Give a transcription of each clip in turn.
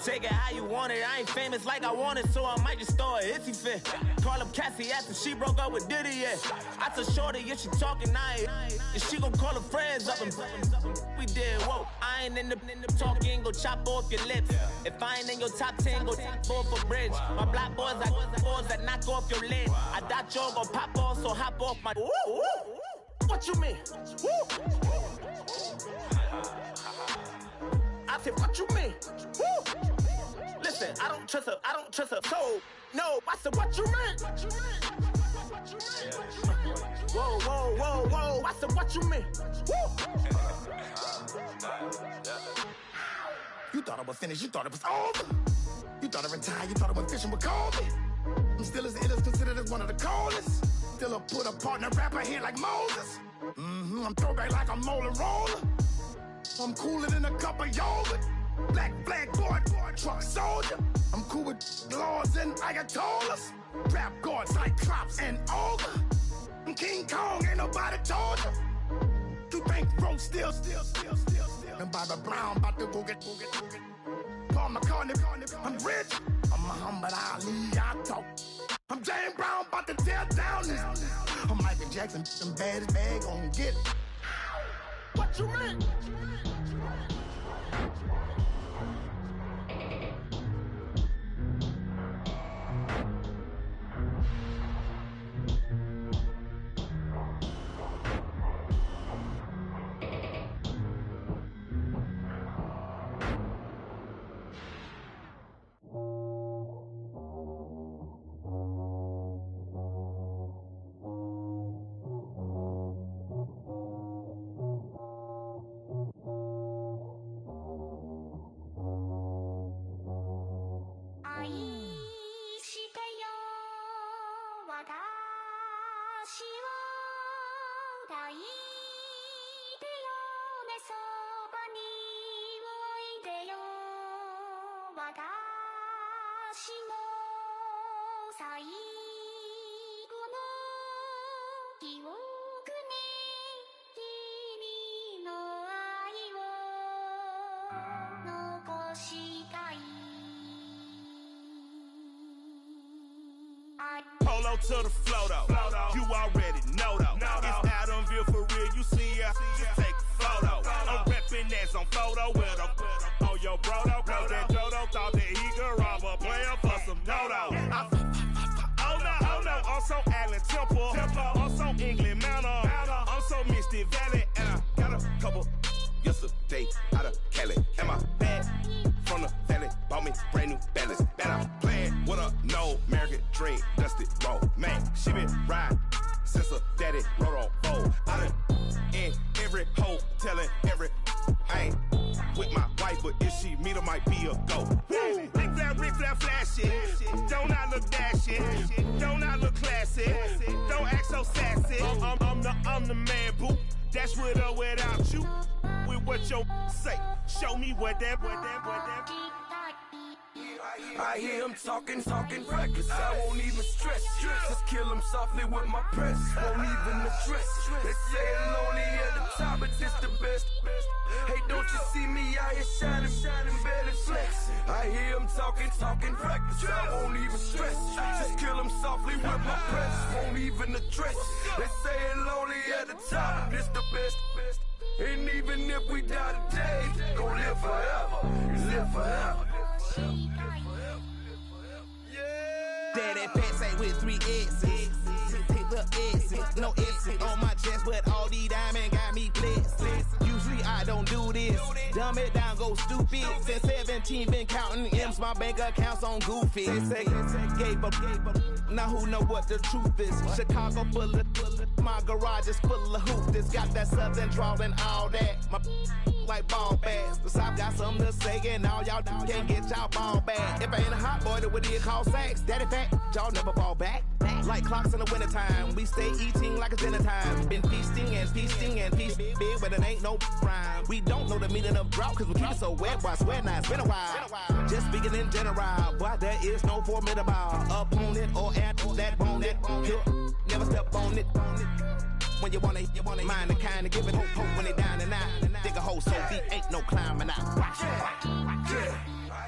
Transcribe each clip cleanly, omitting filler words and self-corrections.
Take it how you want it. I ain't famous like I want it, so I might just throw a hissy fit. Call up Cassie after she broke up with Diddy, yeah. I told Shorty if she talking, and she gon' call her friends up and we did, whoa. I ain't in the talking, go chop off your lips. If I ain't in your top 10, go fall for bridge. My black boys like boys that knock off your lid. I thought y'all gon' pop off, so hop off my. What you mean? I said, what you mean? Listen, I don't trust her, so no. I said, what you mean? Whoa, I said, what you mean? You thought I was finished, you thought it was over. You thought I retired, you thought I went fishing with Kobe. I'm still as ill as considered as one of the coldest. Still a put a partner rapper here like Moses. I'm throwback like a molar roller. I'm cooler than a cup of yogurt. Black flag board, truck soldier. I'm cool with laws and Ayatollahs. Rap god, Cyclops and Ogre. I'm King Kong, ain't nobody told you. You think road still. And Bobby Brown about to go get. Paul McCartney, I'm rich. I'm Muhammad Ali, I talk. I'm James Brown, about to tear down this. I'm Michael Jackson, some bad as bag gon' get it. What you mean? Polo to the flow though, you already know though. It's Adamville for real, you see ya, just take a photo. I'm reppin' that's on photo with a on your brodo. Cause that Jodo thought that he could rob a player for some no-no. Oh no, I'm so Allen Temple, I'm so England Mountain, I'm so Misty Valley, and I got a couple yesterday out of Cali. And my bag from the valley bought me brand new balance. And I'm playing with a no American dream, dusty road. Man, she been riding since her daddy rode on bold. I done in every hole, telling every I ain't with my wife, but if she meet her, might be a go. Rick flat flashy, don't I look dashy, don't I look classy, don't act so sassy. I'm the man, boo. That's with or without you. With what your say, show me what that. I hear him talking reckless. I won't even stress. Just kill him softly with my press. Won't even address. They say it's lonely at the top, but this the best. Hey, don't you see me out here shining, barely flex. I hear him talking reckless. I won't even stress. Just kill him softly with my press. Won't even address. They say it's lonely at the top, but this the best. And even if we die today, gon' live forever. Live forever. Daddy pants ain't with 3 S's. Hit the S's, no S's on my chest, but all these diamonds got me blessed. Usually I don't do this. Dumb it down, go stupid. Since 17, been counting M's, my bank account's on goofy. Say gave up. Now who know what the truth is? Chicago full of, my garage is full of hoopers. Got that southern drawl and all that. My like ball bags. The South got something to say, and all y'all can't get y'all ball back. If I ain't a hot boy, that would be called sex. Daddy fat, y'all never fall back. Like clocks in the wintertime, we stay eating like it's dinner time. Been feasting and feasting big, but it ain't no rhyme. We don't know the meaning of drought, cause we keep it so wet, boy, I swear now it's been a while. Just speaking in general, boy, there is no formidable opponent or at that bonnet. Never step on it. When you want it, mind the kind of give it hope when they down and out. Dig a hole so deep, ain't no climbing out.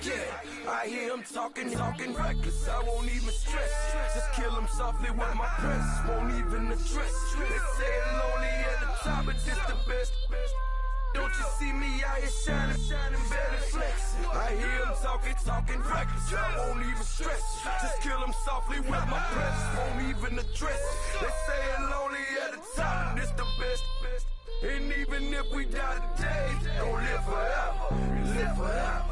Yeah. I hear them talking reckless. I won't even stress. Just kill them softly with my press. Won't even address. They say it lonely at the top, but this the best. Don't you see me out here shining, better flex. I hear them talking reckless. I won't even stress. Just kill them softly with my press. Won't even address. They say it lonely at the top, and this the best. And even if we die today, don't live forever. Live forever.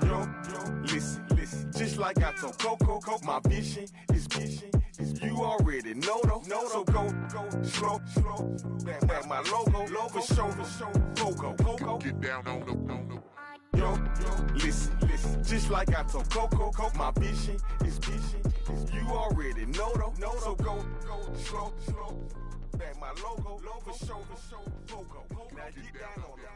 Yo, listen, just like I told Coco, my vision is you already know though. So go slow, back my logo, for show, Coco, get down on the. Yo, listen, just like I told Coco, my vision is you already know though. So go slow, back my logo, for show, Coco, now get down on it.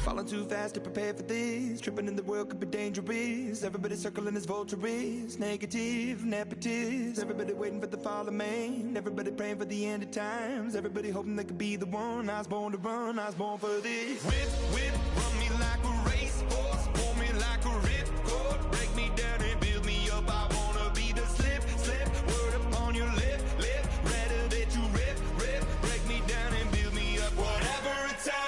Falling too fast to prepare for this. Tripping in the world could be dangerous. Everybody circling as vultures. Negative, nepotist. Everybody waiting for the fall of man. Everybody praying for the end of times. Everybody hoping they could be the one. I was born to run, I was born for this. Whip, run me like a racehorse. Pull me like a ripcord. Break me down and build me up. I wanna be the slip. Word upon your lip. Rather that you rip. Break me down and build me up. Whatever it takes.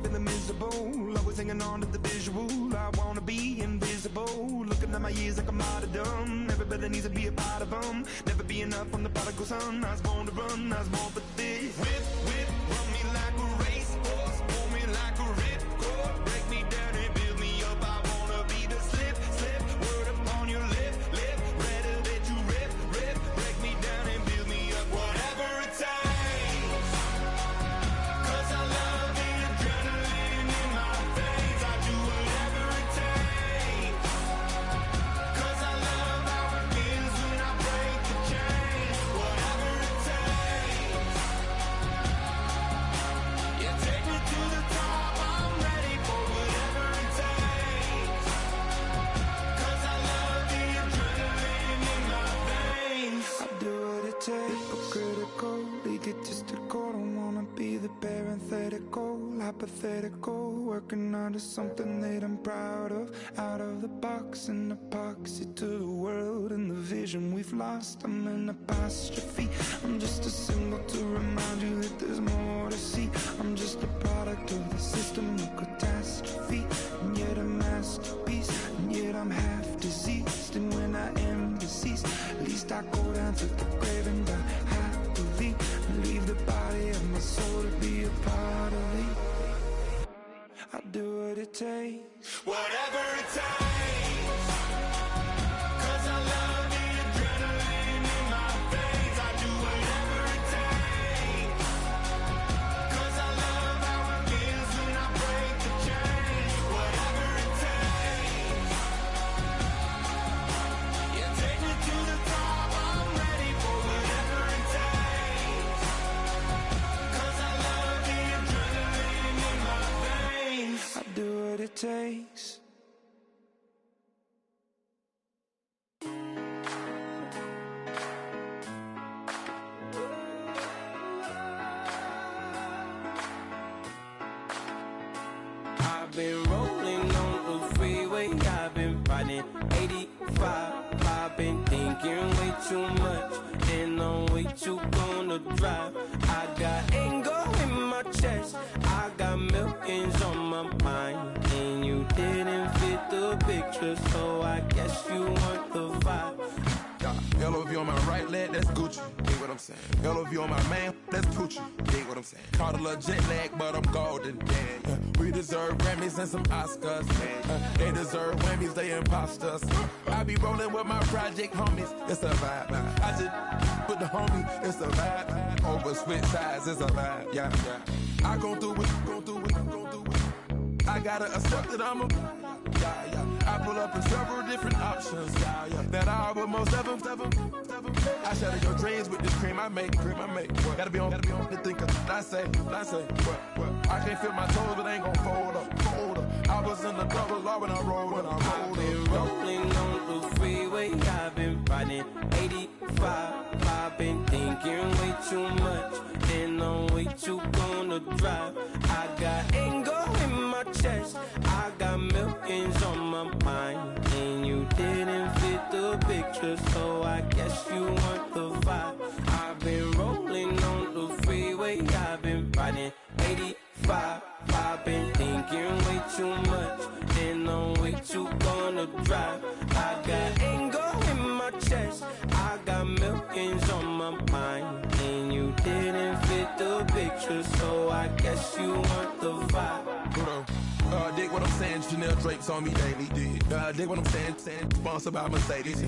Feeling miserable, always hanging on to the visual. I wanna be invisible, looking at my years like I'm martyrdom. Everybody needs to be a part of them. Never be enough on the prodigal son. I was born to run, I was born for this. Whip, run me like a racehorse. Pull me like a ripcord. Break me down and build me up. I wanna be the slip. Word upon your lip. Rather that you rip. Break me down and build me up. Whatever it takes. 'Cause I love the adrenaline in my veins. I do whatever it takes. 'Cause I love how it feels when I break the chains. Whatever it takes. Yeah, take me to the top. I'm ready for whatever it takes. 'Cause I love the adrenaline in my veins. I do what it takes. Critical, egotistical. Don't wanna be the parenthetical, hypothetical. Working on to something that I'm proud of. Out of the box, an epoxy to the world and the vision we've lost. I'm an apostrophe. I'm just a symbol to remind you that there's more to see. I'm just a product of the system of catastrophe, and yet a masterpiece. And yet I'm half diseased, and when I am deceased, at least I go down to the grave and die happily, and leave the body of my soul to be a part of me. I do what it takes. Whatever it takes. 'Cause I love the adrenaline in my veins. I do whatever it takes. 'Cause I love how it feels when I break the chains. Whatever it takes. Yeah, take me to the top. I'm ready for whatever it takes. 'Cause I love the adrenaline in my veins. I do what it takes. I've been rolling on the freeway, I've been fighting 80 too much, and I'm way too gonna drive. I got anger in my chest, I got millions on my mind, and you didn't fit the picture, so I guess you want the vibe. LOV on my right leg, that's Gucci. Dig what I'm saying? LOV on my man, that's Poochie. Dig what I'm saying? Caught a little jet lag, but I'm golden. Yeah. We deserve Grammys and some Oscars. They deserve Whammies, they imposters. I be rolling with my project homies, it's a vibe. I just put the homie, it's a vibe. Over switch sides, it's a vibe. Yeah. I gon' do it, gon' do it, gon' do it. I gotta accept that I'm a. I pull up in several different options. That album most ever. I shatter your dreams with this cream I make. Gotta be on the thinker. I say. What? I can't feel my toes, but ain't gon' fold up. I was in the double law when I rolled. I've been rolling on the freeway. I've been riding 85. I've been thinking way too much, and I'm way too gonna drive. I got anger in my chest, I got millions on my mind, and you didn't fit the picture, so I guess you want the vibe. I've been rolling on the freeway, I've been riding 85. I've been thinking way too much, and I'm way too gonna drive. I got anger in my chest, I got millions on my mind, and you didn't fit the picture, so I guess you want the vibe. Dig what I'm saying, Chanel drapes on me daily. Dig what I'm saying, sponsored by Mercedes.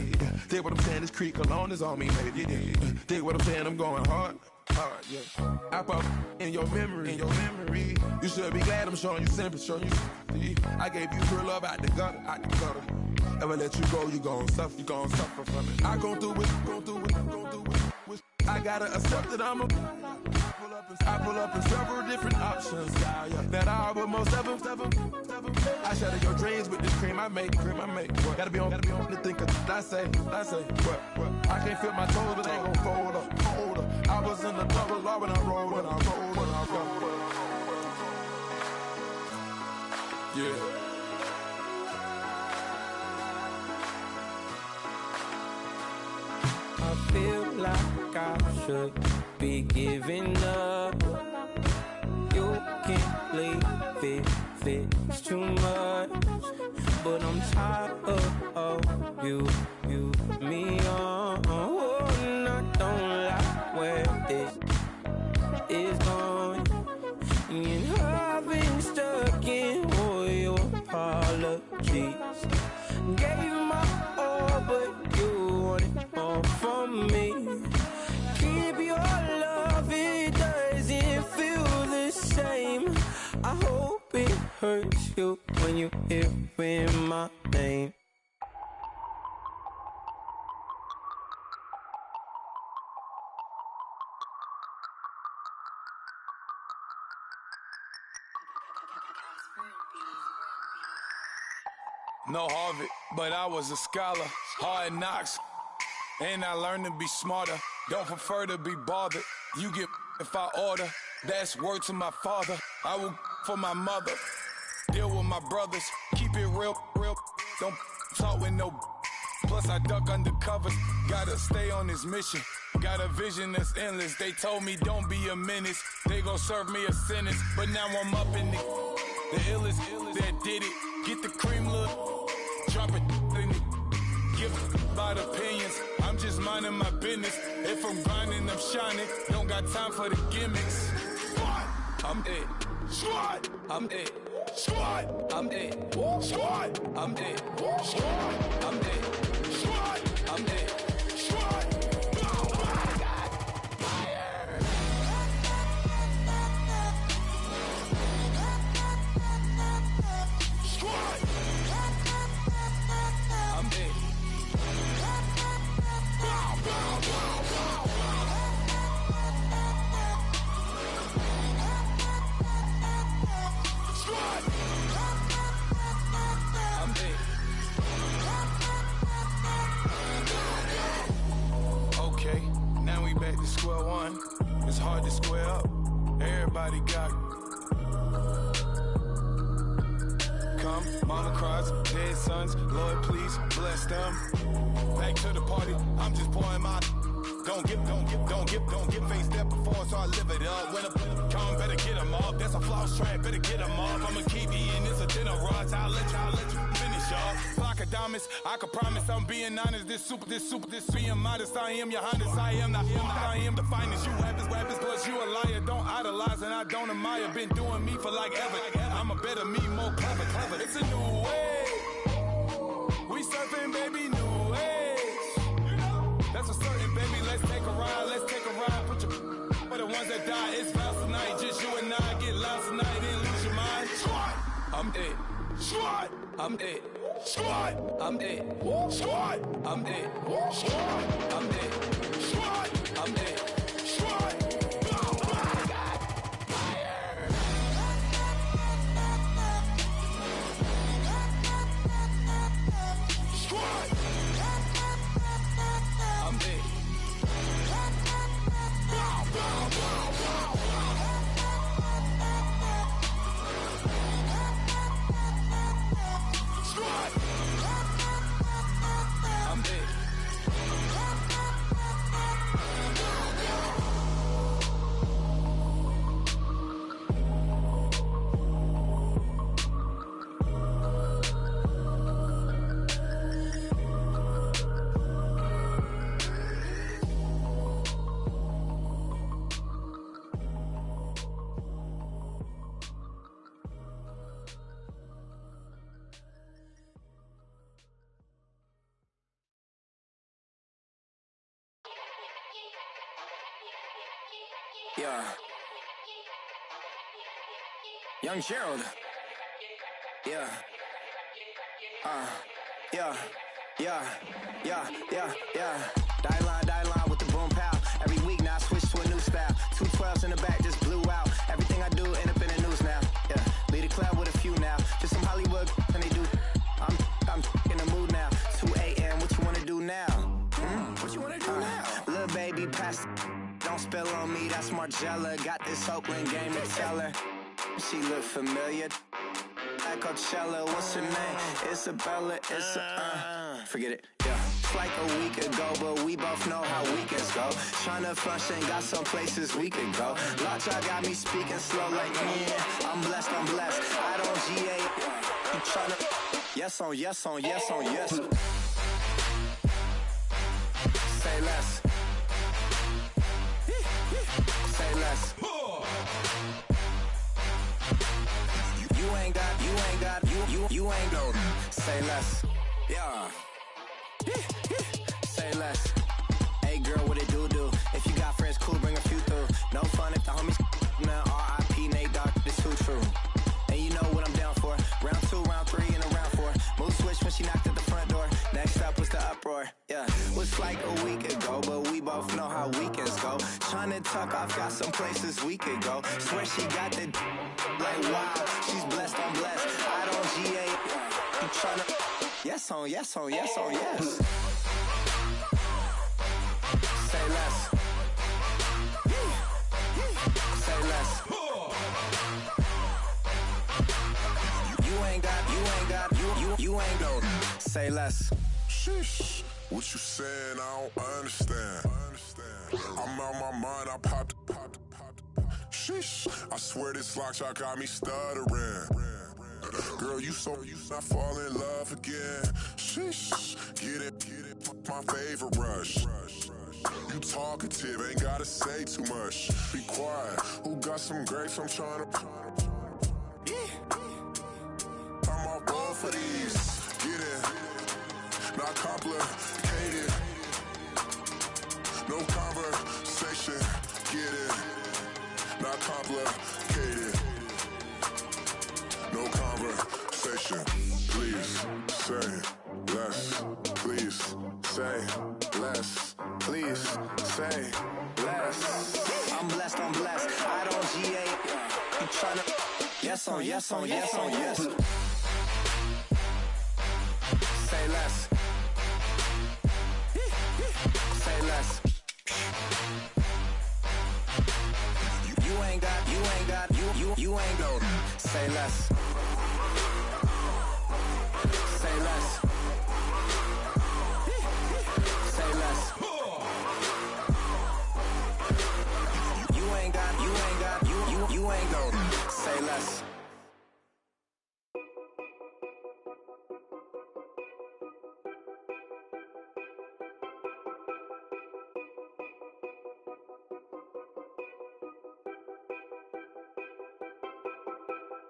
Dig what I'm saying, this Creek Cologne is on me, baby. Dig what I'm saying, I'm going hard, yeah. I pop in your memory, You should be glad I'm showing you sympathy, I gave you real love out the gutter. Ever let you go, you gon' suffer from it. I gon' do it. I gotta accept that I'm a. I pull up in several different options. That album most ever. I shatter your dreams with this cream I make. Gotta be on the thinker. I say. What? I can't feel my toes, but ain't gon' fold up. I was in the double law when I rolled. Yeah. I feel like I should be giving up. You can't leave it, it's too much. But I'm tired of you, me on. And I don't like where this is going. And I've been stuck in all your apologies. Gave my all, but you wanted more from me. Keep your love, it doesn't feel the same. I hope it hurts you when you hear my name. No Harvard, but I was a scholar. Hard knocks, and I learned to be smarter. Don't prefer to be bothered. You get if I order. That's word to my father. I will for my mother. Deal with my brothers. Keep it real. Don't talk with no. Plus I duck under covers. Gotta stay on this mission. Got a vision that's endless. They told me don't be a menace. They gon' serve me a sentence. But now I'm up in the illest that did it. Get the cream look. Drop it in it. Give about opinions. I'm just minding my business. If I'm grinding, I'm shining. Don't got time for the gimmicks. I'm dead. Squad. I'm dead. Squad. I'm dead. Squad. I'm dead. Squad. I'm dead. Squad. I'm dead. Squad. Oh my God. Fire. Squad. I'm dead. Okay, now we back to square one. It's hard to square up. Everybody got come. Mama cries, dead sons, Lord please bless them. Back to the party, I'm just pouring my. Don't get face that before, so I live it up. When a come, better get them up. That's a floss track, better get them up. I'ma keep eating this a dinner rush. I'll let you finish up. Flock of diamonds, I can promise I'm being honest. This being modest. I am your highness. I am the finest. You rappers, plus you a liar. Don't idolize and I don't admire. Been doing me for like ever. I'm a better me, more clever. It's a new way. We surfing, baby, new age. That's a certain, baby. Let's take a ride. Put your for the ones that die. It's vows tonight. Just you and I get lost tonight. Then lose your mind. I'm dead. I'm dead. I'm dead. I'm dead. I'm dead. I'm dead. Yeah. Young Gerald. Yeah. Die line with the boom pow. Every week now I switch to a new style. 212s in the back just blew out. Everything I do end up in the news now. Yeah. Lead a club with a few now. Just some Hollywood and they do. I'm in the mood now. 2 a.m. What you wanna do now? What you wanna do now? Little baby pass. Don't spill on me, that's Margella. Got this Oakland game to tell her. She look familiar. Like Coachella, what's her name? Isabella, forget it, yeah. It's like a week ago, but we both know how weekends go. Tryna function, got some places we could go. Lot y'all got me speaking slow like, yeah, I'm blessed. I don't GA, you tryna, yes on yes. Say less. Say less. You ain't no. Say less. Yeah. Say less. Hey girl, what it do? If you got friends, cool, bring a few through. No fun if the homies now. R.I.P. Nate Dogg, this too true. And you know what I'm down for. Round 2, round 3, and a round 4. Mood switch when she knocked at the front door. Next up was the uproar. Yeah, was like a week ago, but we both know how weekends go. Tryna tuck off, got some places we could go. Swear she got the like wow, she's blessed, I'm blessed. I don't GA. You tryna yes on yes. Say less. Say less. You ain't no. Say less. Sheesh. What you saying? I don't understand. I'm out my mind. I popped. Sheesh. I swear this lock shot got me stuttering. Girl, you not fall in love again. Sheesh. Get it. My favorite rush. You talkative, ain't gotta say too much. Be quiet. Who got some grapes? I'm trying to. I'm off board for these. Get in. Not complicated. No conversation. Get in. Not complicated. No conversation. Please say less. Please say less. Please say less. I'm blessed. I don't GA. You tryna yes on. Say less. Say less. You ain't got. You ain't no. Say less.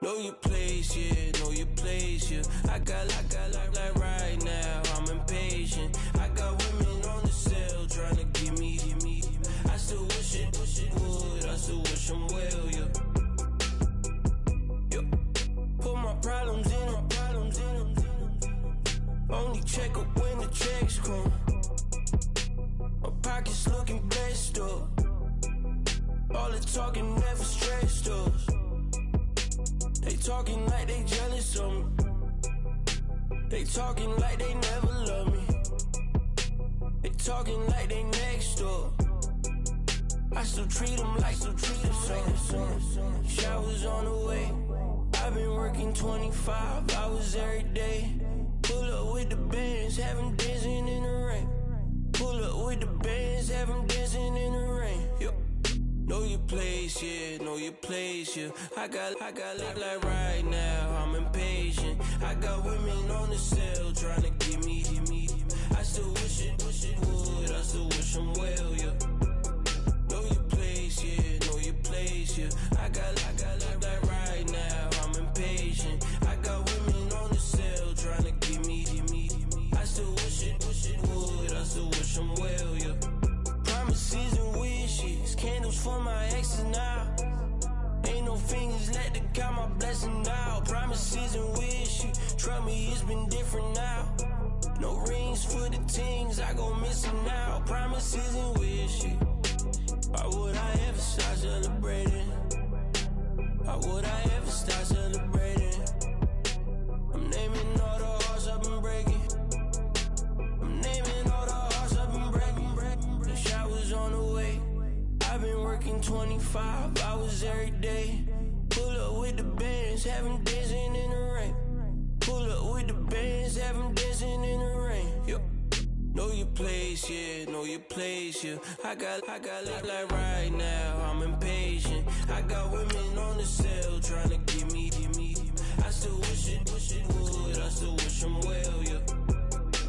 Know your place, yeah, know your place, yeah. I got like right now, I'm impatient. I got women on the cell trying to give me. I still wish it would, I still wish them well, yeah. Put my problems in them. Only check up when the checks come. My pockets looking blessed up. All the talking never stressed us. They talking like they jealous of me. They talking like they never love me. They talking like they next door. I still treat them like so. Showers on the way. I've been working 25 hours every day. Pull up with the bands, have them dancing in the rain. Pull up with the bands, have them dancing in the rain. Yo. Know your place, yeah, know your place, yeah. I got like right now, I'm impatient. I got women on the cell trying to give me. I still wish it would, I still wish them well, yeah. Know your place, yeah, know your place, yeah. I got like right now, I'm impatient. I got women on the cell trying to give me. I still wish it would, I still wish them well, yeah. Promises and wishes, candles for my exes now. Ain't no fingers let to count my blessing now. Promises and wishes, trust me, it's been different now. No rings for the things I go missing now. Promises and wishes, why would I ever start celebrating? Why would I ever start celebrating? I'm naming all the hearts I've been breaking. I'm naming all the hearts I've been breaking. The showers on the way. I've been working 25 hours every day. Pull up with the bands, have them dancing in the rain. Pull up with the bands, have them dancing in the rain. Yo. Know your place, yeah, know your place, yeah. I got like right now, I'm impatient. I got women on the cell trying to give me. I still wish it would, I still wish them well, yeah.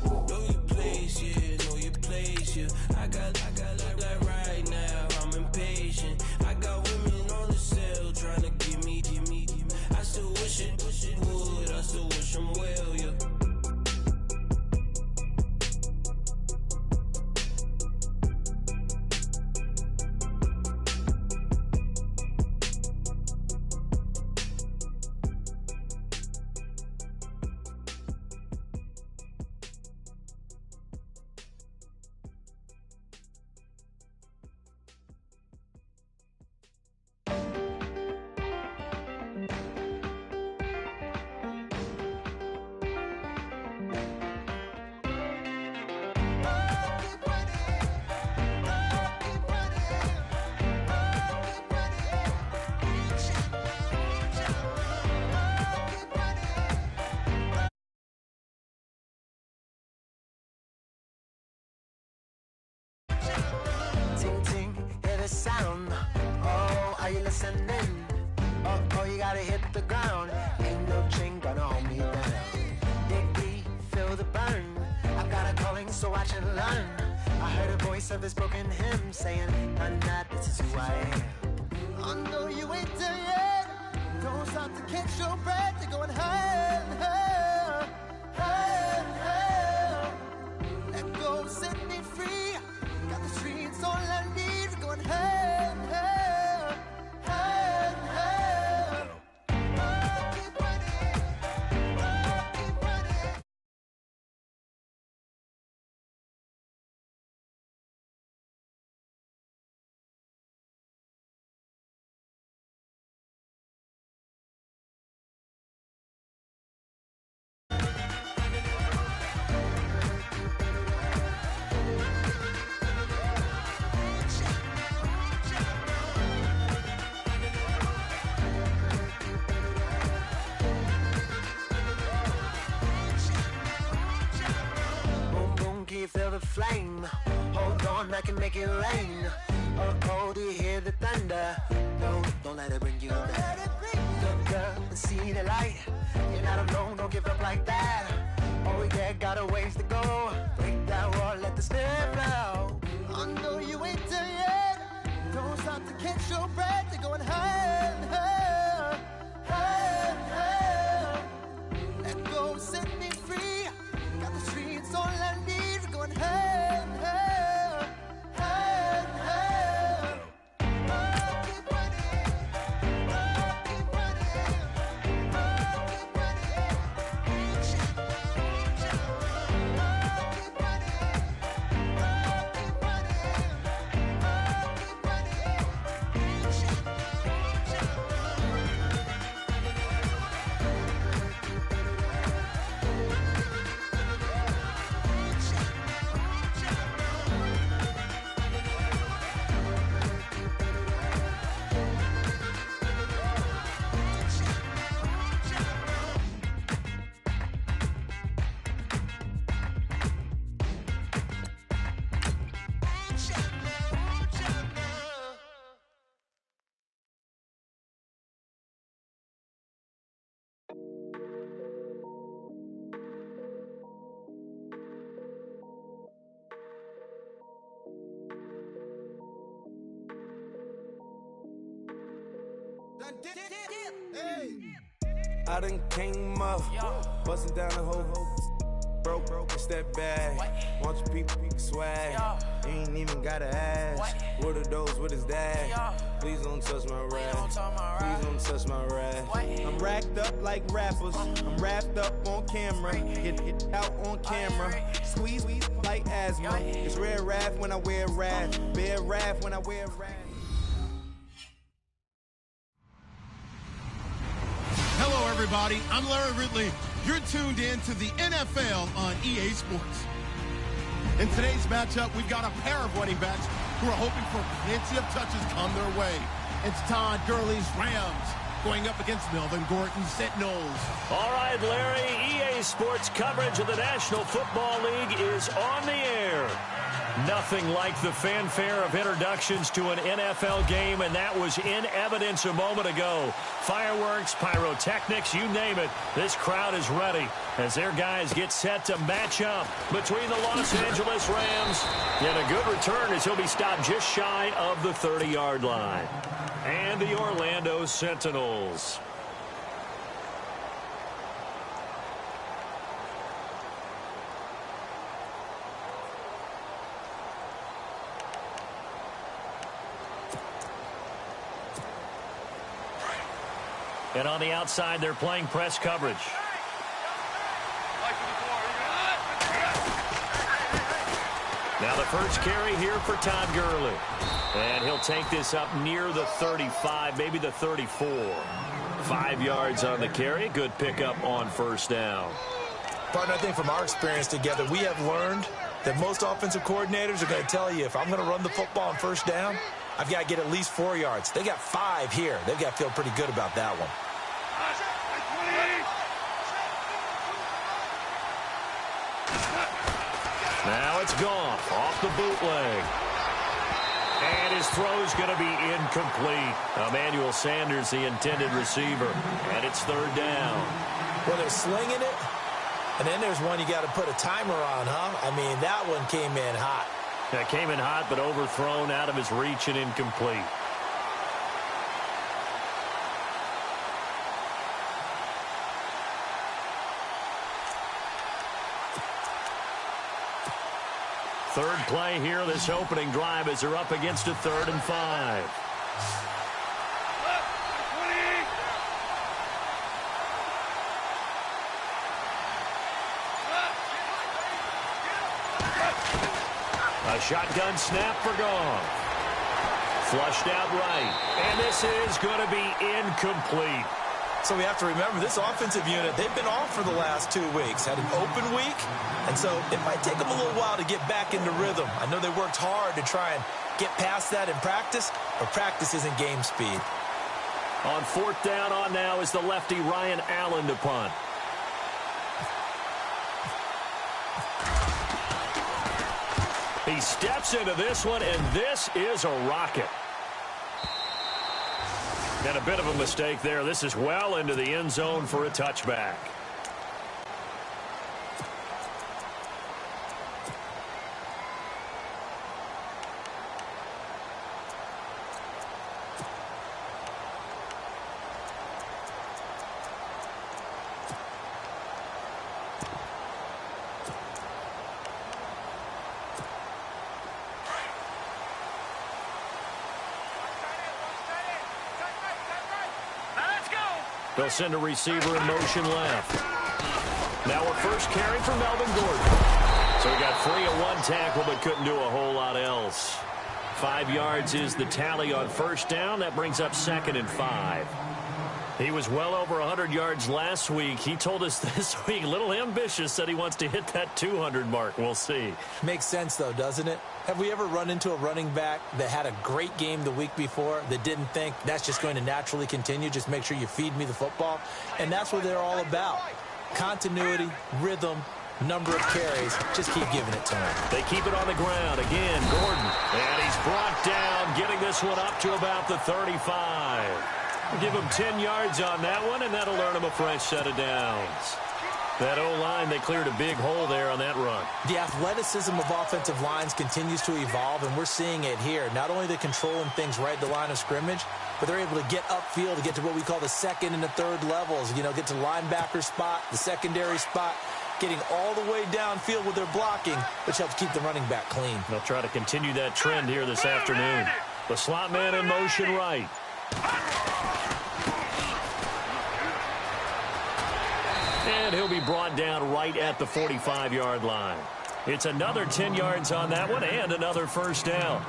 Know your place, yeah, know your place, yeah. I got like right now, I'm impatient. I got women on the cell trying to give me. I still wish it would, I still wish them well, yeah. Sound. Oh, are you listening? Oh, you gotta hit the ground. Ain't no chain gonna hold me down. Dig deep, feel the burn. I've got a calling, so watch and learn. I heard a voice of this broken hymn saying, "Nah, this is who I am." I know you ain't there yet. Don't stop to catch your breath. You're going higher, higher, higher, higher. Let go, set me free. Got the streets all I need. Going higher, higher, higher, higher. Keep running, keep running. Feel the flame, hold on, I can make it rain. Oh, do you hear the thunder? No, don't let it bring you down. Look up and see the light. You're not alone, don't give up like that. Oh yeah, got a ways to go. Break that wall, let the spirit flow. I know you ain't there yet. Don't stop to catch your breath. You're going higher, higher, higher. going hell, hell, hell, hell. Oh, keep running. Oh, keep running. Oh, keep running. Oh, keep running. Oh, keep running. Oh, keep I done came up, bustin' down the whole broke, it's that bag. Want your people swag, you ain't even gotta ask. What are those, what is that? Please don't touch my rag, please don't touch my rag. I'm racked up like rappers, I'm wrapped up on camera, get out on camera, squeeze like asthma. It's rare wrath when I wear wrath, bear wrath when I wear wrath. Hello, everybody. I'm Larry Ridley. You're tuned in to the NFL on EA Sports. In today's matchup, we've got a pair of running backs who are hoping for plenty of touches come their way. It's Todd Gurley's Rams going up against Melvin Gordon's Sentinels. All right, Larry, EA Sports coverage of the National Football League is on the air. Nothing like the fanfare of introductions to an NFL game, and that was in evidence a moment ago. Fireworks, pyrotechnics, you name it. This crowd is ready as their guys get set to match up between the Los Angeles Rams and a good return as he'll be stopped just shy of the 30-yard line. And the Orlando Sentinels. And on the outside, they're playing press coverage. Now the first carry here for Todd Gurley. And he'll take this up near the 35, maybe the 34. 5 yards on the carry. Good pickup on first down. Partner, I think from our experience together, we have learned that most offensive coordinators are going to tell you, if I'm going to run the football on first down, I've got to get at least 4 yards. They got 5 here. They've got to feel pretty good about that one. Now it's gone off the bootleg. And his throw's going to be incomplete. Emmanuel Sanders, the intended receiver. And it's third down. Well, they're slinging it. And then there's one you got to put a timer on, huh? I mean, that one came in hot. That came in hot, but overthrown out of his reach and incomplete. Third play here, this opening drive, as they're up against a 3rd and 5. A shotgun snap for Goff. Flushed out right. And this is going to be incomplete. So we have to remember, this offensive unit, they've been off for the last 2 weeks. Had an open week, and so it might take them a little while to get back into rhythm. I know they worked hard to try and get past that in practice, but practice isn't game speed. On 4th down on now is the lefty Ryan Allen to punt. He steps into this one, and this is a rocket. And a bit of a mistake there. This is well into the end zone for a touchback. They'll send a receiver in motion left. Now a first carry for Melvin Gordon. So he got free of one tackle but couldn't do a whole lot else. 5 yards is the tally on first down. That brings up 2nd and 5. He was well over 100 yards last week. He told us this week, a little ambitious, said he wants to hit that 200 mark. We'll see. Makes sense, though, doesn't it? Have we ever run into a running back that had a great game the week before that didn't think that's just going to naturally continue? Just make sure you feed me the football. And that's what they're all about. Continuity, rhythm, number of carries. Just keep giving it to him. They keep it on the ground. Again, Gordon. And he's brought down, getting this one up to about the 35. Give him 10 yards on that one, and that'll earn him a fresh set of downs. That O-line, they cleared a big hole there on that run. The athleticism of offensive lines continues to evolve, and we're seeing it here. Not only they're controlling things right at the line of scrimmage, but they're able to get upfield to get to what we call the second and the third levels. You know, get to linebacker spot, the secondary spot, getting all the way downfield with their blocking, which helps keep the running back clean. They'll try to continue that trend here this afternoon. The slot man in motion right. And he'll be brought down right at the 45-yard line. It's another 10 yards on that one and another first down.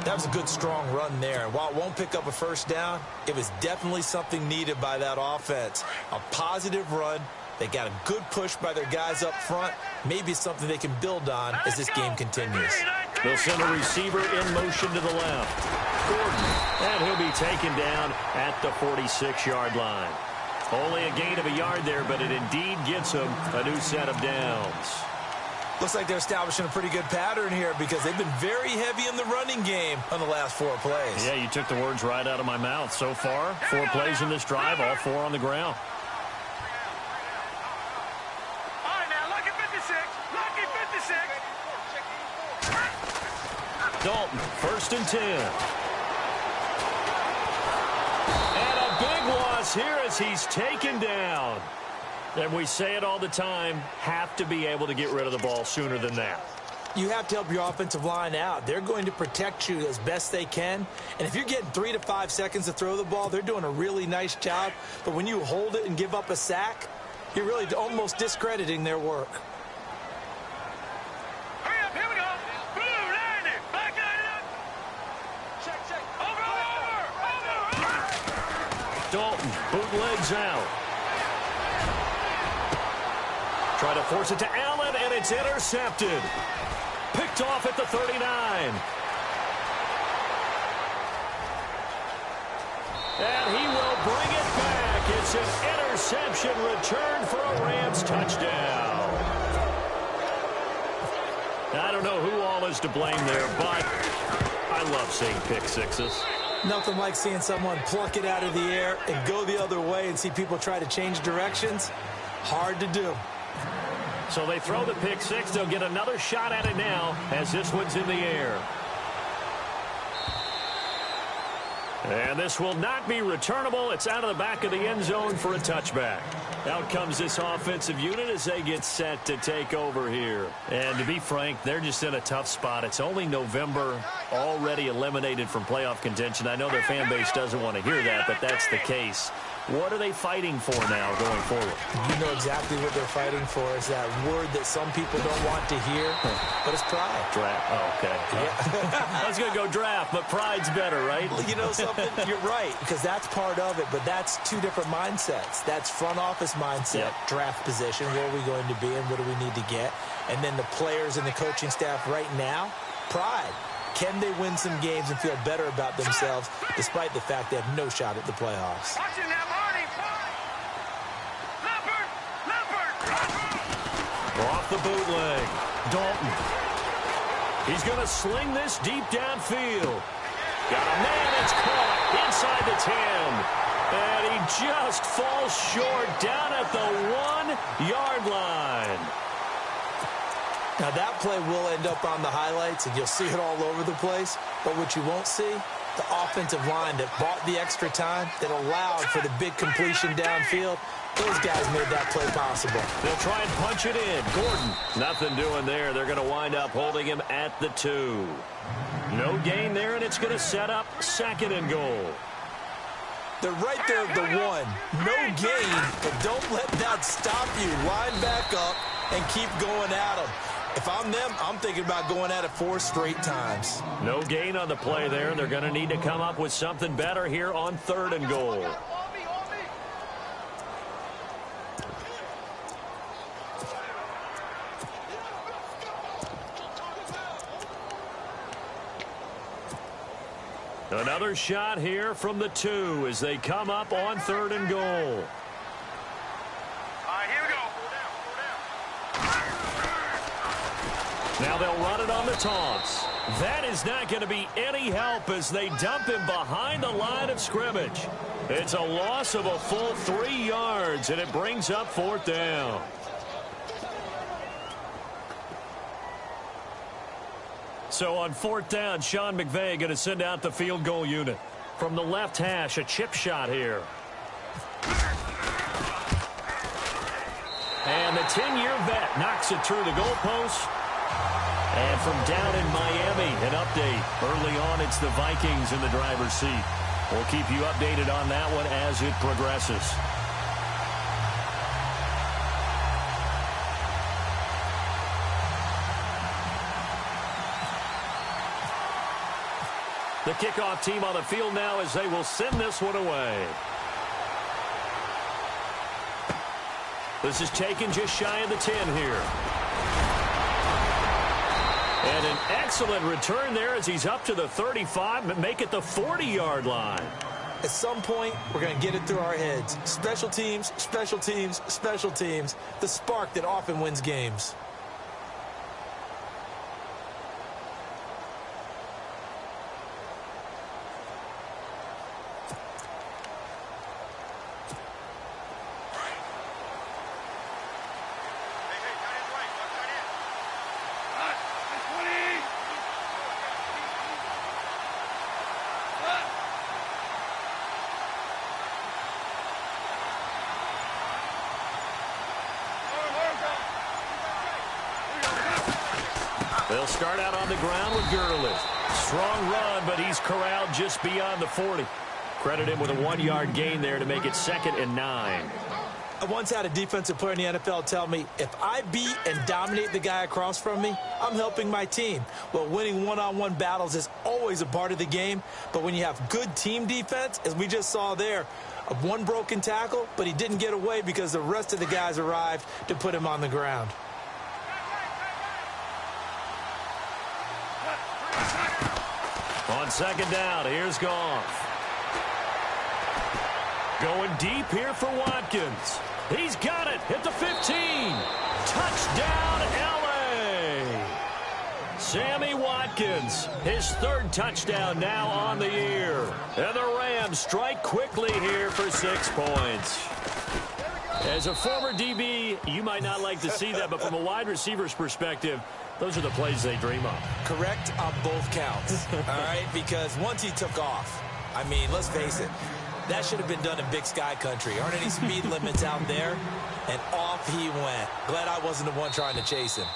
That was a good, strong run there. And while it won't pick up a first down, it was definitely something needed by that offense. A positive run. They got a good push by their guys up front. Maybe something they can build on as this game continues. They'll send a receiver in motion to the left. Gordon. And he'll be taken down at the 46-yard line. Only a gain of a yard there, but it indeed gets him a new set of downs. Looks like they're establishing a pretty good pattern here because they've been very heavy in the running game on the last 4 plays. Yeah, you took the words right out of my mouth. So far, 4 plays in this drive, all 4 on the ground. All right, now, lucky 56. Lucky 56. Dalton, 1st and 10. Big loss here as he's taken down. And we say it all the time, have to be able to get rid of the ball sooner than that. You have to help your offensive line out. They're going to protect you as best they can. And if you're getting 3 to 5 seconds to throw the ball, they're doing a really nice job. But when you hold it and give up a sack, you're really almost discrediting their work. Hurry up, here we go. Blue, 90. Back 90. Check, check. Over. Dalton, bootlegs out. Try to force it to Allen, and it's intercepted. Picked off at the 39. And he will bring it back. It's an interception return for a Rams touchdown. I don't know who all is to blame there, but I love seeing pick sixes. Nothing like seeing someone pluck it out of the air and go the other way and see people try to change directions. Hard to do. So they throw the pick six. They'll get another shot at it now as this one's in the air. And this will not be returnable. It's out of the back of the end zone for a touchback. Out comes this offensive unit as they get set to take over here. And to be frank, they're just in a tough spot. It's only November, already eliminated from playoff contention. I know their fan base doesn't want to hear that, but that's the case. What are they fighting for now going forward? You know exactly what they're fighting for. Is that word that some people don't want to hear, but it's pride. Draft. Oh, okay. Yeah. I was going to go draft, but pride's better, right? Well, you know something? You're right, because that's part of it, but that's two different mindsets. That's front office mindset, draft position, where are we going to be and what do we need to get? And then the players and the coaching staff right now, pride. Can they win some games and feel better about themselves despite the fact they have no shot at the playoffs? Off the bootleg. Dalton. He's going to sling this deep downfield. Got a man that's caught inside the 10. And he just falls short down at the 1-yard line. Now, that play will end up on the highlights, and you'll see it all over the place. But what you won't see, the offensive line that bought the extra time, that allowed for the big completion downfield, those guys made that play possible. They'll try and punch it in. Gordon, nothing doing there. They're going to wind up holding him at the 2. No gain there, and it's going to set up 2nd and goal. They're right there at the 1. No gain, but don't let that stop you. Line back up and keep going at them. If I'm them, I'm thinking about going at it 4 straight times. No gain on the play there. They're going to need to come up with something better here on 3rd and goal. Another shot here from the 2 as they come up on 3rd and goal. All right, here we go. Now they'll run it on the toss. That is not going to be any help as they dump him behind the line of scrimmage. It's a loss of a full 3 yards, and it brings up 4th down. So on 4th down, Sean McVay going to send out the field goal unit. From the left hash, a chip shot here. And the 10-year vet knocks it through the goalpost. And from down in Miami, an update. Early on, it's the Vikings in the driver's seat. We'll keep you updated on that one as it progresses. The kickoff team on the field now as they will send this one away. This is taken just shy of the 10 here. And an excellent return there as he's up to the 35, but make it the 40-yard line. At some point, we're going to get it through our heads. Special teams, special teams, special teams. The spark that often wins games. They'll start out on the ground with Gurley. Strong run, but he's corralled just beyond the 40. Credit him with a 1-yard gain there to make it 2nd and 9. I once had a defensive player in the NFL tell me, if I beat and dominate the guy across from me, I'm helping my team. Well, winning one-on-one battles is always a part of the game, but when you have good team defense, as we just saw there, one broken tackle, but he didn't get away because the rest of the guys arrived to put him on the ground. On 2nd down, here's Goff. Going deep here for Watkins. He's got it at the 15. Touchdown, L.A. Sammy Watkins, his 3rd touchdown now on the year. And the Rams strike quickly here for 6 points. As a former DB, you might not like to see that, but from a wide receiver's perspective, those are the plays they dream of. Correct on both counts, all right? Because once he took off, I mean, let's face it, that should have been done in Big Sky country. Aren't any speed limits out there? And off he went. Glad I wasn't the one trying to chase him.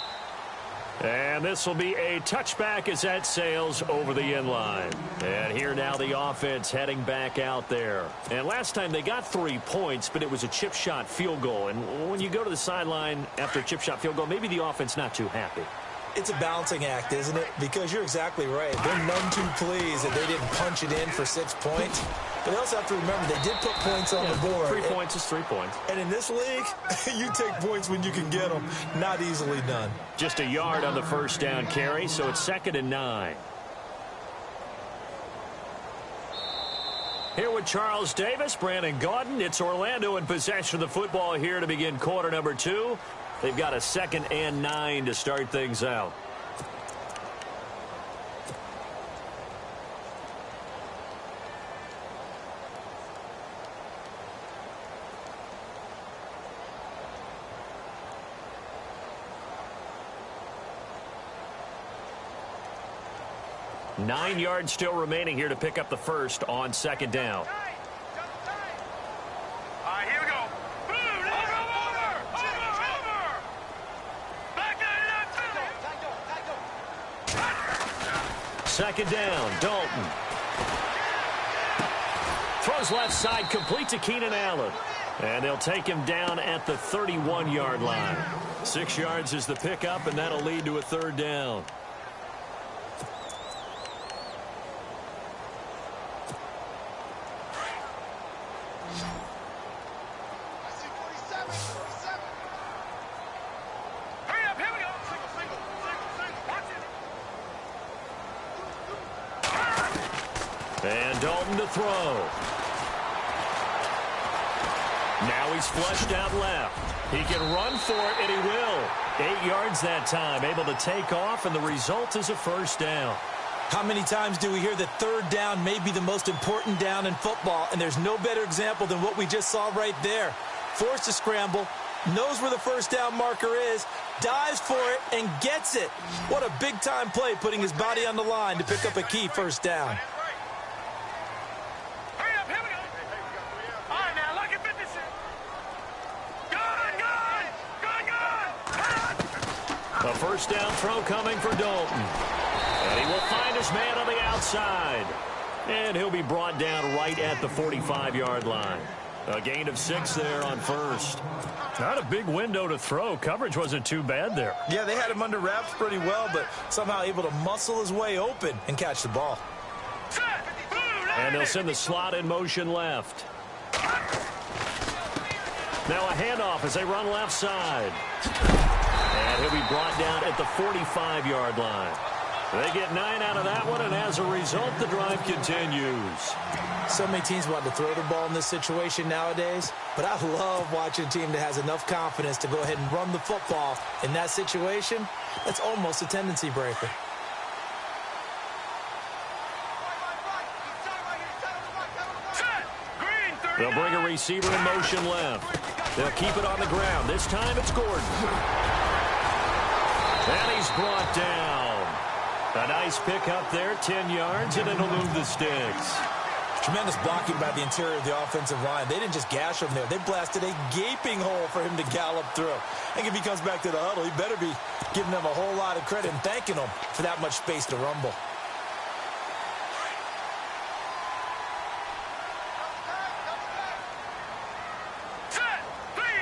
And this will be a touchback as that sails over the end line. And here now the offense heading back out there. And last time they got 3 points, but it was a chip shot field goal. And when you go to the sideline after a chip shot field goal, maybe the offense not too happy. It's a balancing act, isn't it? Because you're exactly right. They're none too pleased that they didn't punch it in for 6 points. But they also have to remember they did put points on the board. 3 points is 3 points. And in this league, you take points when you can get them. Not easily done. Just a yard on the 1st down carry, so it's 2nd and 9. Here with Charles Davis, Brandon Gaudin. It's Orlando in possession of the football here to begin quarter number 2. They've got a 2nd and 9 to start things out. Nine yards still remaining here to pick up the first on 2nd down. Second down, Dalton. Throws left side, complete to Keenan Allen. And they'll take him down at the 31-yard line. 6 yards is the pickup, and that'll lead to a third down. And Dalton to throw. Now he's flushed out left. He can run for it, and he will. 8 yards that time, able to take off, and the result is a first down. How many times do we hear that third down may be the most important down in football, and there's no better example than what we just saw right there. Forced to scramble, knows where the first down marker is, dives for it, and gets it. What a big-time play, putting his body on the line to pick up a key first down. A first down throw coming for Dalton. And he will find his man on the outside. And he'll be brought down right at the 45-yard line. A gain of 6 there on first. Not a big window to throw. Coverage wasn't too bad there. Yeah, they had him under wraps pretty well, but somehow able to muscle his way open and catch the ball. And they'll send the slot in motion left. Now a handoff as they run left side. And he'll be brought down at the 45-yard line. They get 9 out of that one, and as a result, the drive continues. So many teams want to throw the ball in this situation nowadays, but I love watching a team that has enough confidence to go ahead and run the football in that situation. That's almost a tendency breaker. They'll bring a receiver in motion left. They'll keep it on the ground. This time it's Gordon. And he's brought down. A nice pickup there, 10 yards, and it'll move the sticks. Tremendous blocking by the interior of the offensive line. They didn't just gash him there. They blasted a gaping hole for him to gallop through. I think if he comes back to the huddle, he better be giving them a whole lot of credit and thanking them for that much space to rumble.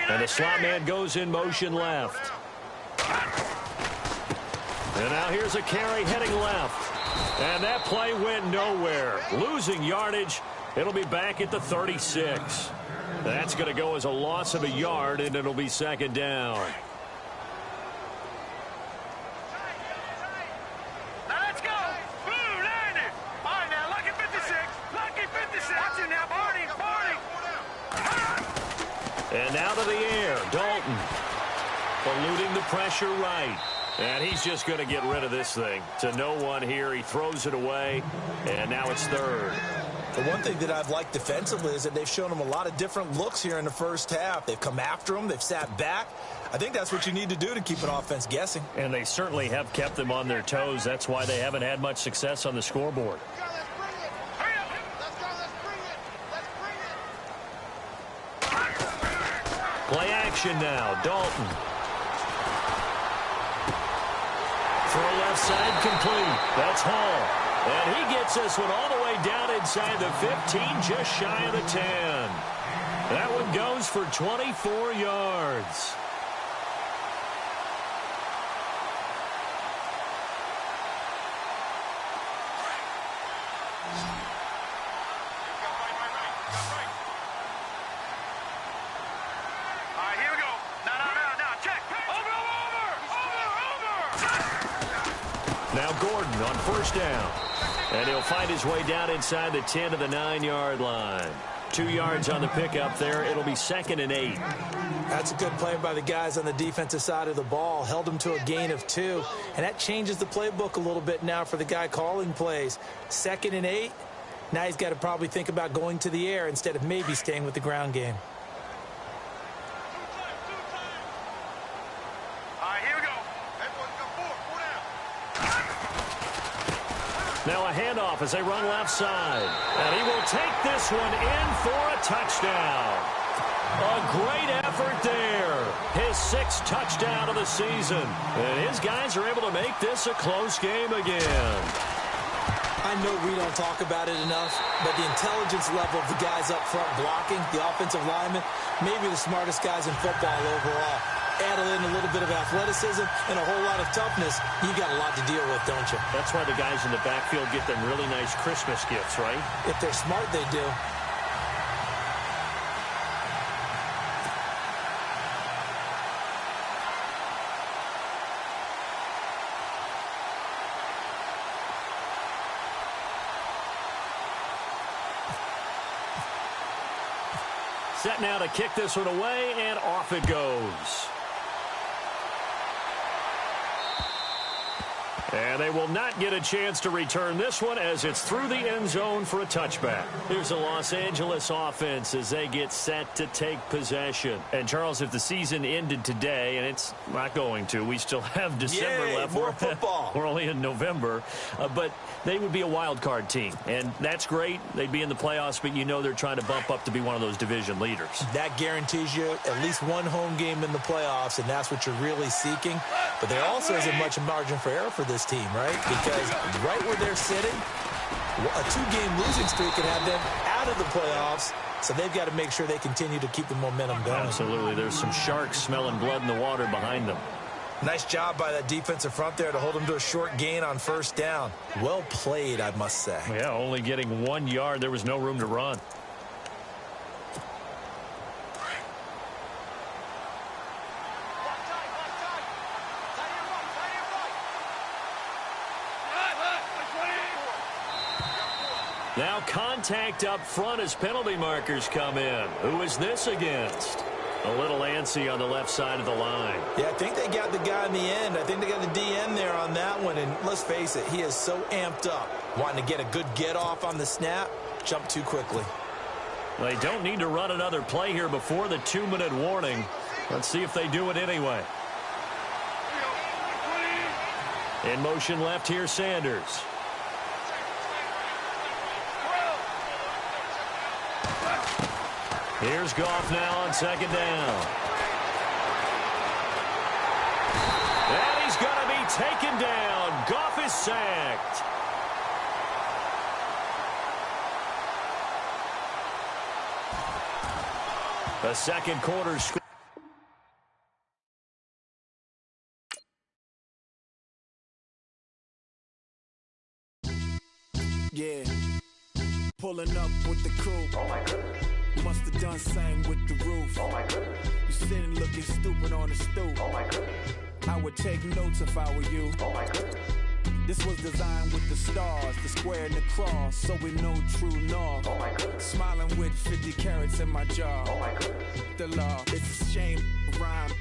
And the slot man goes in motion left. And now here's a carry heading left. And that play went nowhere. Losing yardage. It'll be back at the 36. That's going to go as a loss of a yard, and it'll be second down. Now let's go. Blue, landed. All right, now, lucky 56. Lucky 56. Watch it now, Barney. And now to the air, Dalton. Eluding the pressure right. And he's just going to get rid of this thing. To no one here. He throws it away. And now it's third. The one thing that I've liked defensively is that they've shown him a lot of different looks here in the first half. They've come after him. They've sat back. I think that's what you need to do to keep an offense guessing. And they certainly have kept them on their toes. That's why they haven't had much success on the scoreboard. Play action now. Dalton. Throw left side complete. That's Hall. And he gets this one all the way down inside the 15, just shy of the 10. That one goes for 24 yards. Now Gordon on first down. And he'll find his way down inside the 10 to the 9-yard line. 2 yards on the pickup there. It'll be 2nd and 8. That's a good play by the guys on the defensive side of the ball. Held him to a gain of 2. And that changes the playbook a little bit now for the guy calling plays. 2nd and 8. Now he's got to probably think about going to the air instead of maybe staying with the ground game. Now a handoff as they run left side. And he will take this one in for a touchdown. A great effort there. His 6th touchdown of the season. And his guys are able to make this a close game again. I I know we don't talk about it enough, but the intelligence level of the guys up front blocking, the offensive linemen, maybe the smartest guys in football overall. Add in a little bit of athleticism and a whole lot of toughness, you got a lot to deal with, don't you? That's why the guys in the backfield get them really nice Christmas gifts, right? If they're smart, they do. Set now to kick this one away, and off it goes. And they will not get a chance to return this one as it's through the end zone for a touchback. Here's the Los Angeles offense as they get set to take possession. And, Charles, if the season ended today, and it's not going to, we still have December left. More football. We're only in November. But they would be a wild card team. And that's great. They'd be in the playoffs, but you know they're trying to bump up to be one of those division leaders. That guarantees you at least one home game in the playoffs, and that's what you're really seeking. But there also isn't much margin for error for this team, right? Because right where they're sitting, a 2-game losing streak could have them out of the playoffs, so they've got to make sure they continue to keep the momentum going. Absolutely. There's some sharks smelling blood in the water behind them. Nice job by that defensive front there to hold them to a short gain on first down. Well played, I must say. Yeah, only getting 1 yard. There was no room to run. Now contact up front as penalty markers come in. Who is this against? A little antsy on the left side of the line. Yeah, I think they got the guy in the end. I think they got the DN there on that one. And let's face it, he is so amped up, wanting to get a good get-off on the snap, jump too quickly. They don't need to run another play here before the 2-minute warning. Let's see if they do it anyway. In motion left here, Sanders. Here's Goff now on second down. And he's going to be taken down. Goff is sacked. The second quarter score. Yeah. Pulling up with the crew. Oh my goodness. Must have done same with the roof. Oh my goodness. You sitting looking stupid on the stoop. Oh my goodness. I would take notes if I were you. Oh my goodness. This was designed with the stars, the square and the cross, so we know true north. Oh my goodness. Smiling with 50 carats in my jaw. Oh my goodness. The law, it's a shame, rhyme.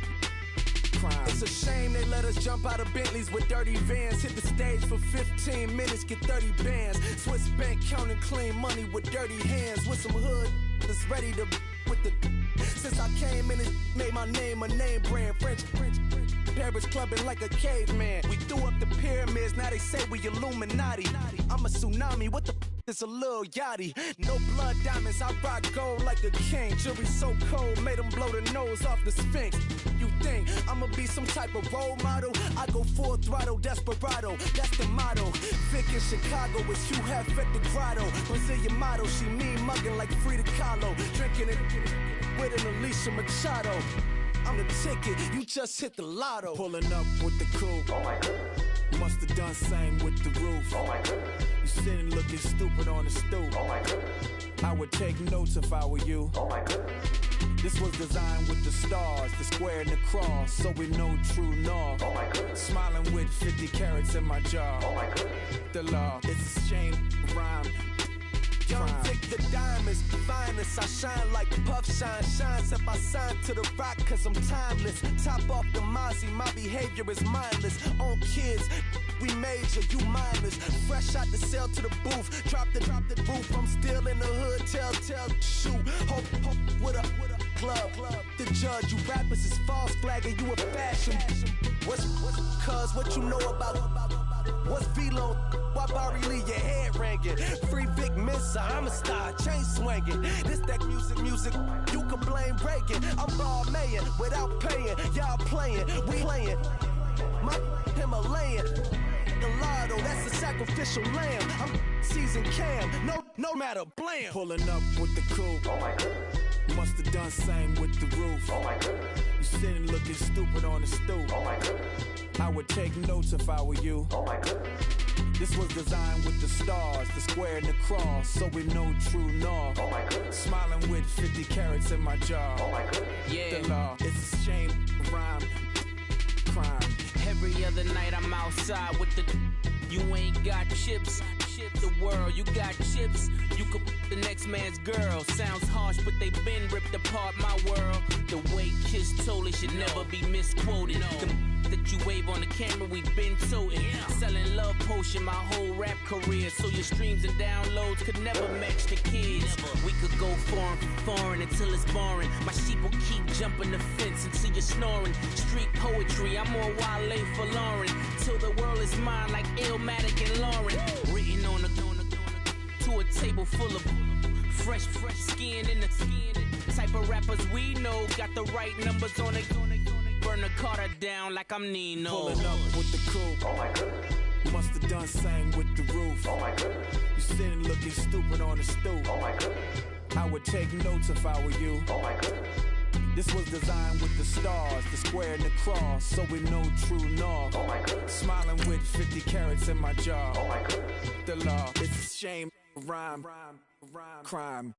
Crime. It's a shame they let us jump out of Bentleys with dirty vans. Hit the stage for 15 minutes, get 30 bands. Swiss bank counting clean money with dirty hands. With some hood that's ready to with the. Since I came in, it made my name a name brand. French. Paris clubbing like a caveman. We threw up the pyramids, now they say we Illuminati. I'm a tsunami, what the it's a little yachty. No blood diamonds, I rock gold like a king. Jewelry so cold, made them blow the nose off the Sphinx. You think I'ma be some type of role model? I go full throttle, desperado, that's the motto. Vic in Chicago is Hugh Hef at the grotto. Brazilian model, she mean mugging like Frida Kahlo. Drinking it with an Alicia Machado. I'm the ticket, you just hit the lotto. Pulling up with the crew. Oh my goodness. Must have done same with the roof. Oh my goodness. You sitting looking stupid on the stoop. Oh my goodness. I would take notes if I were you. Oh my goodness. This was designed with the stars, the square and the cross, so we know true north. Oh my goodness. Smiling with 50 carats in my jaw. Oh my goodness. The law, it's a shame, rhyme. Young Vic the diamonds, finest. I shine like Puff shines if I sign to the rock, cause I'm timeless. Top off the Mozzie, my behavior is mindless. On kids, we major, you mindless. Fresh out the cell to the booth, drop the roof. I'm still in the hood, tell, shoot. Hope with a club. The judge, you rappers is false flagging, you a fashion. What's cuz, what you know about? What's Velo? Why Barry Lee, your head ringing? Free Vic Mensa, I'm a star, chain swinging. This that music, you can blame Reagan. I'm ball mayin' without paying. Y'all playing, we playing. My Himalayan. The lotto, that's a sacrificial lamb. I'm season cam, no matter, blam. Pulling up with the coupe. Oh my goodness. Must have done same with the roof. Oh my goodness. You sitting looking stupid on the stoop. Oh my goodness. I would take notes if I were you. Oh my goodness. This was designed with the stars, the square and the cross, so we know true north. Oh my goodness. Smiling with 50 carats in my jaw. Oh my goodness. Yeah. The law, it's a shame, rhyme, crime. Every other night I'm outside with the. You ain't got chips. The world, you got chips. You could the next man's girl. Sounds harsh, but they been ripped apart my world. The way Kiss told it should never be misquoted. The that you wave on the camera, we been toting. Selling love potion my whole rap career. So your streams and downloads could never match the kids. We could go foreign until it's boring. My sheep will keep jumping the fence until you're snoring. Street poetry, I'm more Wale for Lauren. Till the world is mine like Illmatic and Lauren. Written on to a table full of fresh skin in the type of rappers we know. Got the right numbers on it. Burn the Carter down like I'm Nino. Pulling up with the coupe. Oh my goodness. Must have done same with the roof. Oh my goodness. You sitting looking stupid on the stoop. Oh my goodness. I would take notes if I were you. Oh my goodness. This was designed with the stars, the square and the cross, so we know true north. Oh my goodness. Smiling with 50 carats in my jaw. Oh my goodness. The law, it's a shame, rhyme, crime.